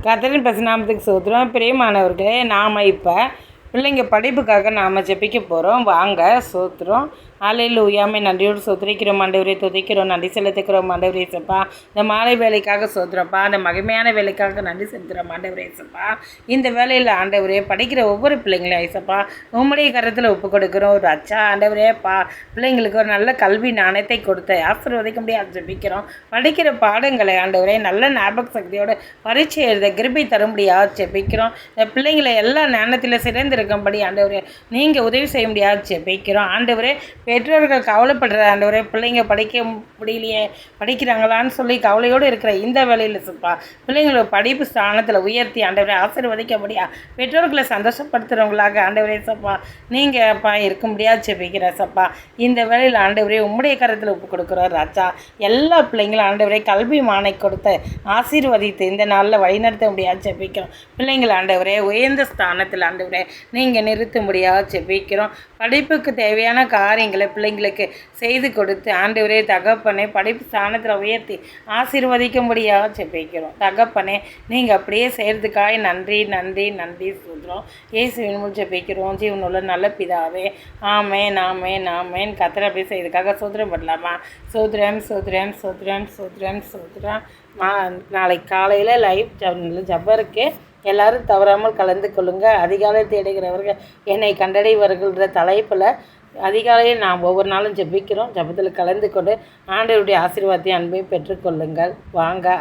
கர்த்தரின் பரிசுநாமத்துக்கு ஸ்தோத்திரம். பிரியமானவர்களே, நாம் இப்போ பிள்ளைங்க படிப்புக்காக நாம் ஜெபிக்க போகிறோம். வாங்க ஸ்தோத்திரம். அல்லேலூயாமே நன்றியோடு சோத்திரிக்கிறோம் ஆண்டவரே, துதிக்கிறோம், நன்றி செலுத்துக்கிறோம் ஆண்டவரே சப்பா. இந்த மாலை வேலைக்காக சோத்திரப்பா, அந்த மகிமையான வேலைக்காக நன்றி செலுத்துகிறோம் ஆண்டவரே சப்பா. இந்த வேலையில் ஆண்டவரே படிக்கிற ஒவ்வொரு பிள்ளைங்களையும் ஐசப்பா உம்முடைய கரத்தில் ஒப்பு கொடுக்குறோம். ஒரு அச்சா ஆண்டவரேப்பா பிள்ளைங்களுக்கு ஒரு நல்ல கல்வி நாணயத்தை கொடுத்து ஆசீர்வதிக்க முடியாது ஜெபிக்கிறோம். படிக்கிற பாடங்களை ஆண்டவரே நல்ல ஞாபக சக்தியோடு பரீட்சை எழுத கிருபை தர முடியாது ஜெபிக்கிறோம். இந்த பிள்ளைங்களை எல்லா ஞானத்தில் சிறந்திருக்கும்படி ஆண்டவரே நீங்கள் உதவி செய்ய முடியாது ஜெபிக்கிறோம். ஆண்டவரே பெற்றோர்கள் கவலைப்படுற ஆண்டவரே பிள்ளைங்க படிக்க முடியலையே, படிக்கிறாங்களான்னு சொல்லி கவலையோடு இருக்கிற இந்த வேலையில் சப்பா பிள்ளைங்களோட படிப்பு ஸ்தானத்தில் உயர்த்தி ஆண்டவரை ஆசீர்வதிக்க முடியா பெற்றோர்களை சந்தோஷப்படுத்துகிறவங்களாக ஆண்டவரே சப்பா நீங்கள் அப்பா இருக்க முடியாது ஜெபிக்கிற சப்பா. இந்த வேலையில் ஆண்டவரே உம்முடைய கரத்தில் ஒப்பு கொடுக்குறோம் ராஜா. எல்லா பிள்ளைங்களும் ஆண்டவரை கல்வி மானை கொடுத்து ஆசீர்வதித்து இந்த நாளில் வழிநடத்த முடியாது ஜெபிக்கிறோம். பிள்ளைங்கள் ஆண்டவரே உயர்ந்த ஸ்தானத்தில் ஆண்டவரே நீங்கள் நிறுத்த முடியாது ஜெபிக்கிறோம். படிப்புக்கு தேவையான காரியங்களை பிள்ளைங்களுக்கு செய்து கொடுத்து ஆண்டவரே தகப்பனே படிப்பு ஸ்தானத்தில் உயர்த்தி ஆசீர்வதிக்க முடியாது ஜெபிக்கிறோம். தகப்பனே நீங்கள் அப்படியே செய்கிறதுக்காக நன்றி நன்றி நன்றி சொல்கிறோம். இயேசுவின் மூலம் ஜெபிக்கிறோம் ஜீவனுள்ள நல்ல பிதாவே. ஆமேன் ஆமேன் ஆமேன். கர்த்தர் அப்படியே செய்யறதுக்காக சோதரம் பண்ணலாமா? சோதரம் சோதரம் சோதரம் சோதரம் சோதரம். நாளைக்கு காலையில் லைவ் ஜப்பருக்கு எல்லோரும் தவறாமல் கலந்து கொள்ளுங்கள். அதிகாலை தேடுகிறவர்கள் என்னை கண்டடைவர்கள்ன்ற தலைப்பில் அதிகாலையில் நாம் ஒவ்வொரு நாளும் ஜெபிக்கிறோம். ஜெபத்தில் கலந்து கொண்டு ஆண்டவருடைய ஆசீர்வாதத்தை அன்பையும் பெற்றுக்கொள்ளுங்கள். வாங்க.